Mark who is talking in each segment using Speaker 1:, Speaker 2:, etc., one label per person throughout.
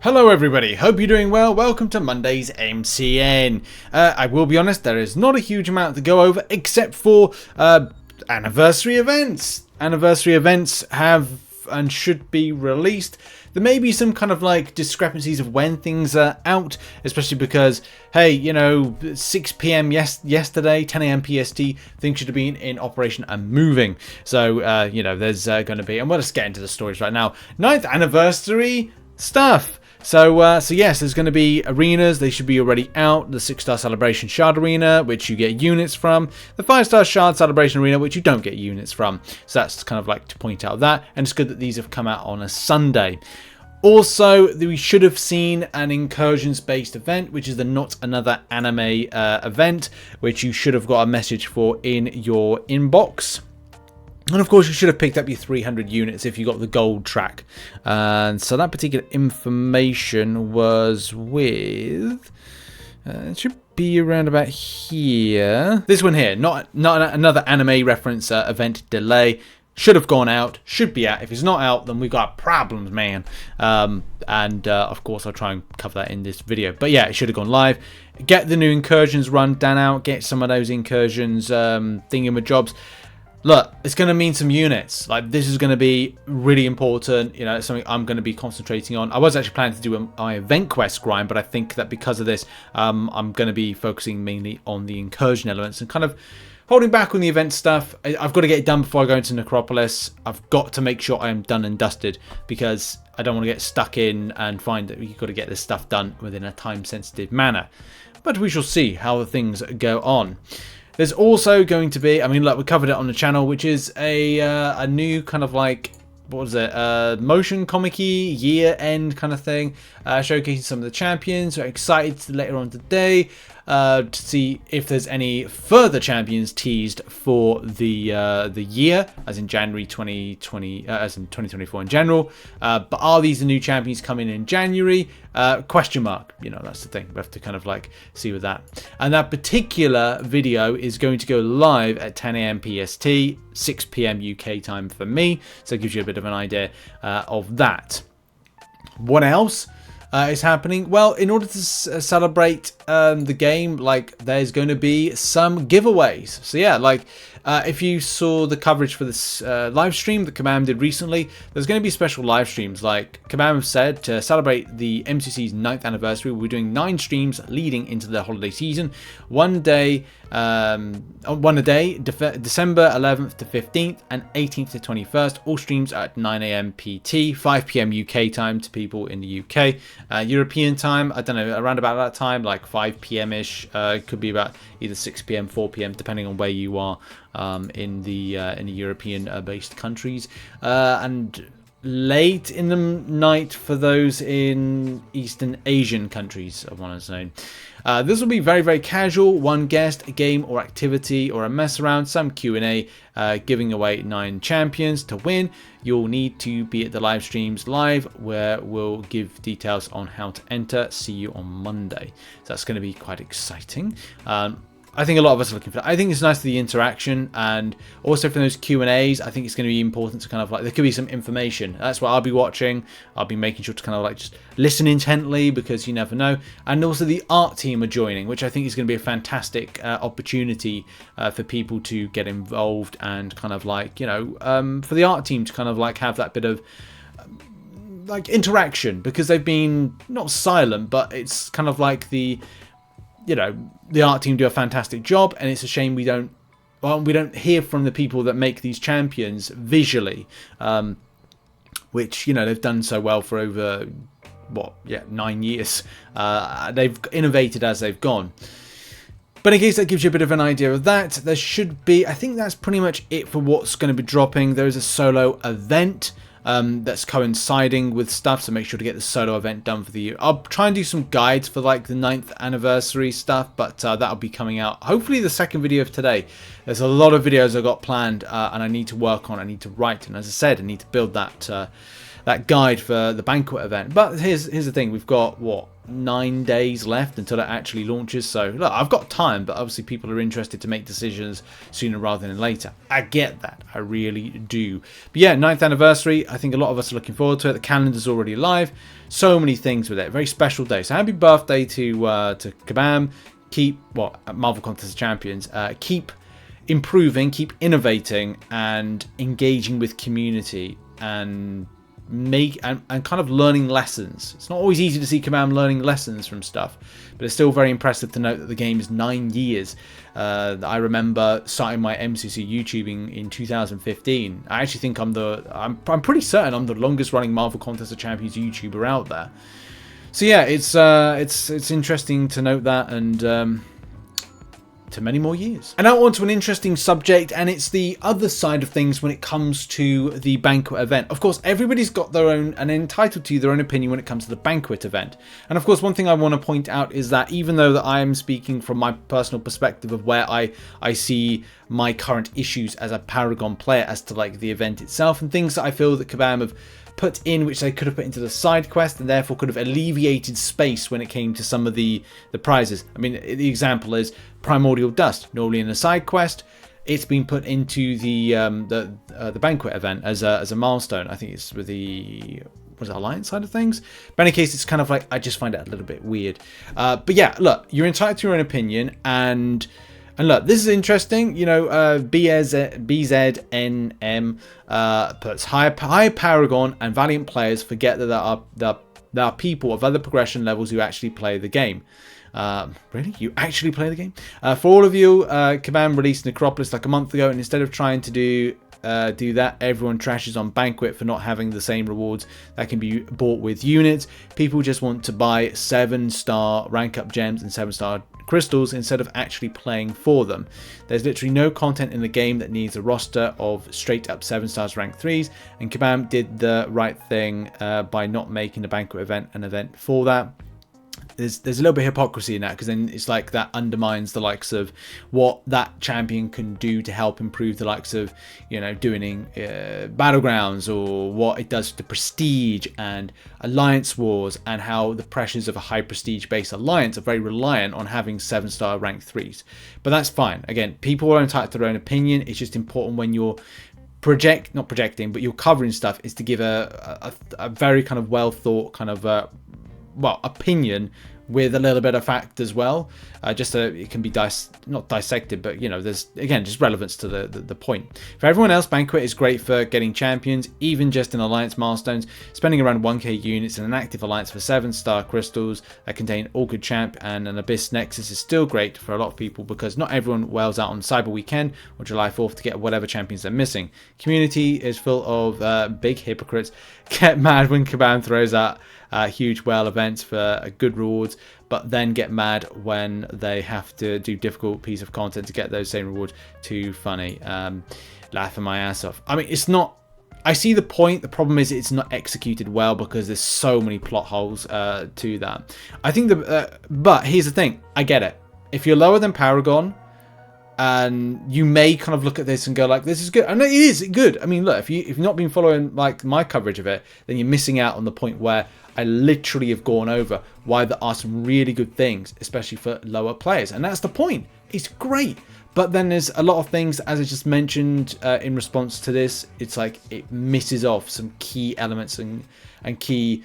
Speaker 1: Hello everybody, hope you're doing well. Welcome to Monday's MCN. I will be honest, there is not a huge amount to go over except for anniversary events. Anniversary events have and should be released. There may be some kind of like discrepancies of when things are out, especially because, hey, you know, 6 PM yesterday, 10 AM PST, things should have been in operation and moving. So, you know, there's going to be, and we'll just get into the stories right now, 9th anniversary stuff. So yes, there's going to be arenas. They should be already out. The 6-star celebration shard arena, which you get units from. The 5-star shard celebration arena, which you don't get units from. So that's kind of like to point out that. And it's good that these have come out on a Sunday. Also, we should have seen an incursions-based event, which is the Not Another Anime event, which you should have got a message for in your inbox. And of course, you should have picked up your 300 units if you got the gold track. And so that particular information was with... it should be around about here. This one here, not another anime reference event delay. Should have gone out, should be out. If it's not out, then we've got problems, man. Of course, I'll try and cover that in this video. But yeah, it should have gone live. Get the new incursions run done out. Get some of those incursions thingamajobs. Look, it's going to mean some units. Like, this is going to be really important. You know, it's something I'm going to be concentrating on. I was actually planning to do my event quest grind, but I think that because of this, I'm going to be focusing mainly on the incursion elements and kind of holding back on the event stuff. I've got to get it done before I go into Necropolis. I've got to make sure I am done and dusted because I don't want to get stuck in and find that we've got to get this stuff done within a time-sensitive manner. But we shall see how the things go on. There's also going to be, I mean, look, we covered it on the channel, which is a new kind of like, what was it, motion comic-y year-end kind of thing, showcasing some of the champions. We're excited later on today to see if there's any further champions teased for the year, as in January 2020, as in 2024 in general. But are these the new champions coming in January? Question mark. You know, that's the thing. We have to kind of like see with that. And that particular video is going to go live at 10 AM PST, 6 PM UK time for me. So it gives you a bit of an idea of that. What else is happening? Well, in order to celebrate the game, like, there's going to be some giveaways. So yeah, like, if you saw the coverage for this live stream that Kabam did recently, there's going to be special live streams. Like Kabam have said, to celebrate the MCC's 9th anniversary, we'll be doing 9 streams leading into the holiday season. One a day, December 11th to 15th and 18th to 21st. All streams at 9 AM PT, 5 PM UK time to people in the UK. European time, I don't know, around about that time, like 5 PM-ish. It could be about either 6 PM, 4 PM, depending on where you are in the European-based countries. And late in the night for those in Eastern Asian countries, I want to say. This will be very, very casual. One guest, a game or activity or a mess around, some Q&A, giving away 9 champions. To win, you'll need to be at the live streams live, where we'll give details on how to enter. See you on Monday. So that's going to be quite exciting. I think a lot of us are looking for that. I think it's nice for the interaction, and also for those Q&As, I think it's going to be important to kind of like, there could be some information. That's what I'll be watching. I'll be making sure to kind of like just listen intently, because you never know. And also the art team are joining, which I think is going to be a fantastic opportunity for people to get involved and kind of like, you know, for the art team to kind of like have that bit of like interaction, because they've been not silent, but it's kind of like the, you know, the art team do a fantastic job, and it's a shame we don't hear from the people that make these champions visually, which, you know, they've done so well for over 9 years. They've innovated as they've gone. But in case that gives you a bit of an idea of that, there should be, I think that's pretty much it for what's going to be dropping. There is a solo event that's coinciding with stuff, so make sure to get the solo event done for the year. I'll try and do some guides for like the 9th anniversary stuff, but that'll be coming out hopefully the second video of today. there's a lot of videos I've got planned, and I need to work on. I need to write, and as I said, I need to build that that guide for the Banquet event. But here's the thing: we've got what, 9 days left until it actually launches. So look, I've got time, but obviously people are interested to make decisions sooner rather than later. I get that, I really do. But yeah, 9th anniversary. I think a lot of us are looking forward to it. The calendar's already live. So many things with it. Very special day. So happy birthday to Kabam. Keep Marvel Contest of Champions. Keep improving, keep innovating, and engaging with community, and kind of learning lessons. It's not always easy to see Kabam learning lessons from stuff, but it's still very impressive to note that the game is 9 years. I remember starting my MCC YouTubing in 2015. I actually think I'm pretty certain I'm the longest running Marvel Contest of Champions YouTuber out there. So yeah, it's interesting to note that, and to many more years. And now on to an interesting subject, and it's the other side of things when it comes to the Banquet event. Of course, everybody's got their own and entitled to their own opinion when it comes to the Banquet event. And of course, one thing I want to point out is that even though that I am speaking from my personal perspective of where I see my current issues as a Paragon player as to like the event itself and things that I feel that Kabam have put in which they could have put into the side quest and therefore could have alleviated space when it came to some of the prizes. I mean, the example is Primordial Dust. Normally in a side quest, it's been put into the Banquet event as a milestone. I think it's with the Alliance side of things. But in any case, it's kind of like, I just find it a little bit weird. But yeah, look, you're entitled to your own opinion, and look, this is interesting. You know, BZNM puts high Paragon and Valiant players forget that there are people of other progression levels who actually play the game. Really? You actually play the game? For all of you, Kabam released Necropolis like a month ago, and instead of trying to do that, everyone trashes on Banquet for not having the same rewards that can be bought with units. People just want to buy 7-star rank up gems and 7-star crystals instead of actually playing for them. There's literally no content in the game that needs a roster of straight up 7 stars rank 3s, and Kabam did the right thing by not making the Banquet event an event for that. There's a little bit of hypocrisy in that, because then it's like that undermines the likes of what that champion can do to help improve the likes of, you know, doing Battlegrounds, or what it does to prestige and alliance wars, and how the pressures of a high prestige based alliance are very reliant on having 7-star rank 3s. But that's fine. Again, people are entitled to their own opinion. It's just important when you're not projecting, but you're covering stuff, is to give a very kind of well thought kind of opinion with a little bit of fact as well, just so it can be not dissected, but you know, there's again just relevance to the point. For everyone else, Banquet is great for getting champions, even just in alliance milestones. Spending around 1k units in an active alliance for 7-star crystals that contain Orchid Champ and an Abyss Nexus is still great for a lot of people, because not everyone whales out on Cyber Weekend or July 4th to get whatever champions they're missing. Community is full of big hypocrites. Get mad when Kabam throws out huge whale events for good rewards, but then get mad when they have to do difficult piece of content to get those same rewards. Too funny. Laughing my ass off. I mean, it's not, I see the point. The problem is it's not executed well, because there's so many plot holes to that. I think but here's the thing, I get it. If you're lower than Paragon, and you may kind of look at this and go like, this is good, and it is good. I mean, look, if you've not been following like my coverage of it, then you're missing out on the point where I literally have gone over why there are some really good things, especially for lower players, and that's the point. It's great, but then there's a lot of things, as I just mentioned in response to this, it's like it misses off some key elements and key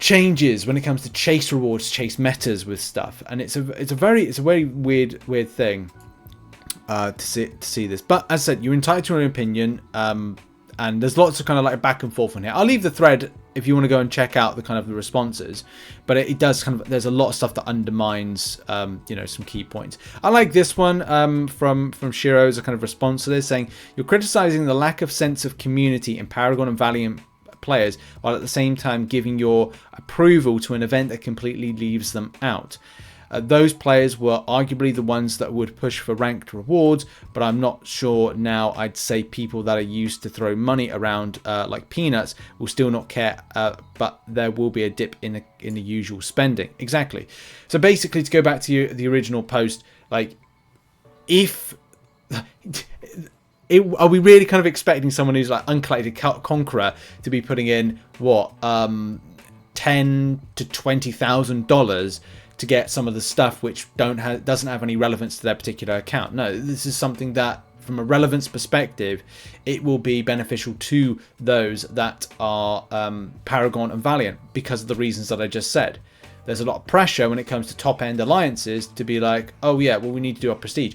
Speaker 1: changes when it comes to chase rewards, chase metas with stuff, and it's a very weird thing to see this. But as I said, you're entitled to your own opinion, and there's lots of kind of like back and forth on here. I'll leave the thread if you want to go and check out the kind of the responses, but it does kind of, there's a lot of stuff that undermines you know, some key points. I like this one from Shiro as a kind of response to this, saying you're criticizing the lack of sense of community in Paragon and Valiant players, while at the same time giving your approval to an event that completely leaves them out. Those players were arguably the ones that would push for ranked rewards, but I'm not sure now. I'd say people that are used to throw money around like peanuts will still not care, but there will be a dip in the usual spending. Exactly. So basically, to go back to the original post, like if are we really kind of expecting someone who's like Uncollected Conqueror to be putting in what $10,000 to $20,000 to get some of the stuff which doesn't have any relevance to their particular account? No, this is something that, from a relevance perspective, it will be beneficial to those that are Paragon and Valiant because of the reasons that I just said. There's a lot of pressure when it comes to top-end alliances to be like, oh yeah, well, we need to do our prestige.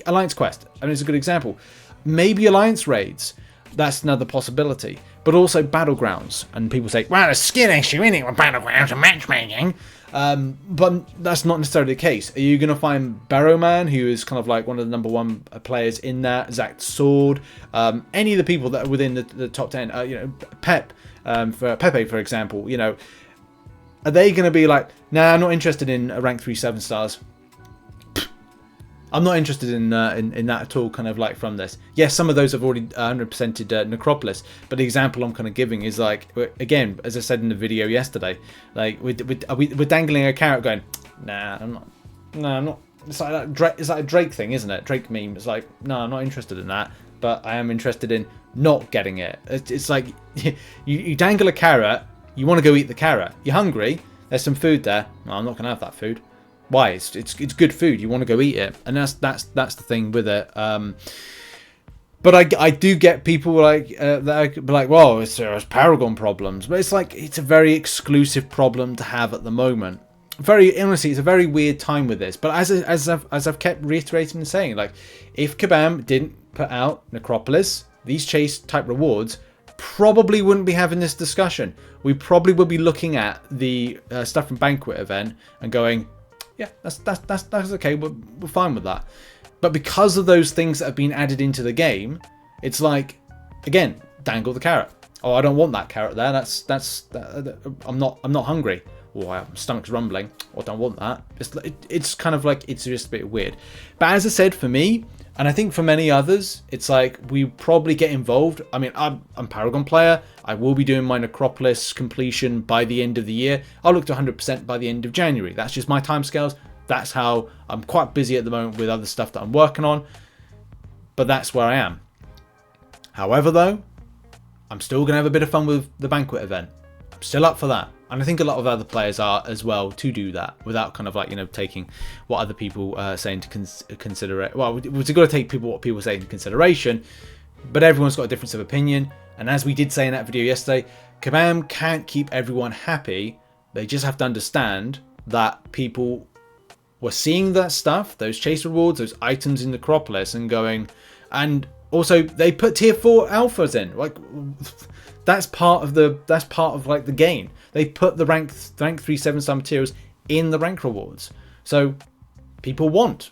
Speaker 1: Alliance Quest, I mean, it's a good example. Maybe Alliance Raids, that's another possibility. But also Battlegrounds. And people say, well, a skill issue, isn't it, with Battlegrounds and matchmaking? But that's not necessarily the case. Are you going to find Barrowman, who is kind of like one of the #1 players in that, Zack Sword, any of the people that are within the top 10, you know, Pepe, for example, you know, are they going to be like, nah, I'm not interested in a rank 3 7-stars. I'm not interested in that at all, kind of like from this. Yes, some of those have already 100%ed Necropolis, but the example I'm kind of giving is like, again, as I said in the video yesterday, like we're dangling a carrot going, nah, I'm not. It's like a Drake thing, isn't it? Drake meme. It's like, no, I'm not interested in that, but I am interested in not getting it. It's like you dangle a carrot, you want to go eat the carrot. You're hungry. There's some food there. No, I'm not going to have that food. Why? It's good food. You want to go eat it, and that's the thing with it. But I do get people like that are like, well, it's Paragon problems, but it's like it's a very exclusive problem to have at the moment. Very honestly, it's a very weird time with this. But as I've kept reiterating and saying, like, if Kabam didn't put out Necropolis, these chase type rewards, probably wouldn't be having this discussion. We probably would be looking at the stuff from Banquet Event and going, yeah, that's okay. We're fine with that. But because of those things that have been added into the game, it's like, again, dangle the carrot. Oh, I don't want that carrot there. I'm not hungry. Or my stomach's rumbling. Or I don't want that. It's kind of like, it's just a bit weird. But as I said, for me, and I think for many others, it's like we probably get involved. I mean, I'm a Paragon player. I will be doing my Necropolis completion by the end of the year. I'll look to 100% by the end of January. That's just my timescales. That's how I'm quite busy at the moment with other stuff that I'm working on. But that's where I am. However, though, I'm still going to have a bit of fun with the Banquet Event. I'm still up for that. And I think a lot of other players are as well to do that without kind of like, you know, taking what other people say into consider. Well, we've got to take what people say into consideration, but everyone's got a difference of opinion. And as we did say in that video yesterday, Kabam can't keep everyone happy. They just have to understand that people were seeing that stuff, those chase rewards, those items in Necropolis, and going, and also they put tier 4 alphas in. Like, that's part of like the game. They put the rank 3 7-star materials in the rank rewards. So people want,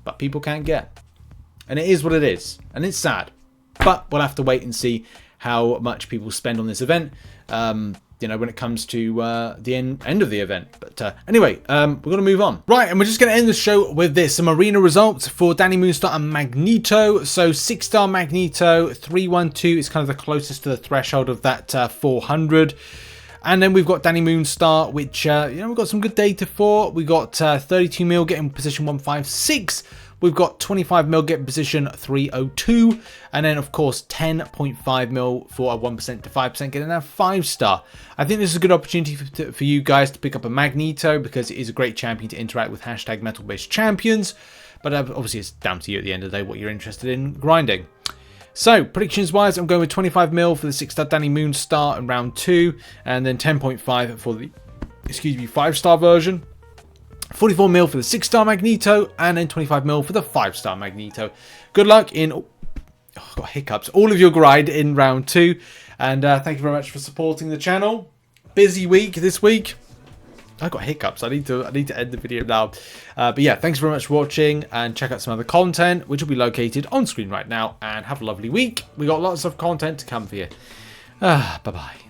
Speaker 1: but people can't get. And it is what it is. And it's sad. But we'll have to wait and see how much people spend on this event, you know, when it comes to the end of the event. But anyway, we're going to move on. Right, and we're just going to end the show with this. Some arena results for Danny Moonstar and Magneto. So 6-star Magneto, 312 is kind of the closest to the threshold of that 400. And then we've got Danny Moonstar, which, you know, we've got some good data for. We got 32 mil getting position 156. We've got 25 mil getting position 302. And then, of course, 10.5 mil for a 1% to 5% getting a 5-star. I think this is a good opportunity for you guys to pick up a Magneto because it is a great champion to interact with #metal-based champions. But obviously, it's down to you at the end of the day what you're interested in grinding. So, predictions wise, I'm going with 25 mil for the 6-star Danny Moonstar in round 2, and then 10.5 for the 5-star version. 44 mil for the 6-star Magneto, and then 25 mil for the 5-star Magneto. Good luck in, I've got hiccups, all of your grind in round 2, and thank you very much for supporting the channel. Busy week this week. I've got hiccups. I need to end the video now. But yeah, thanks very much for watching, and check out some other content, which will be located on screen right now. And have a lovely week. We got lots of content to come for you. Bye-bye.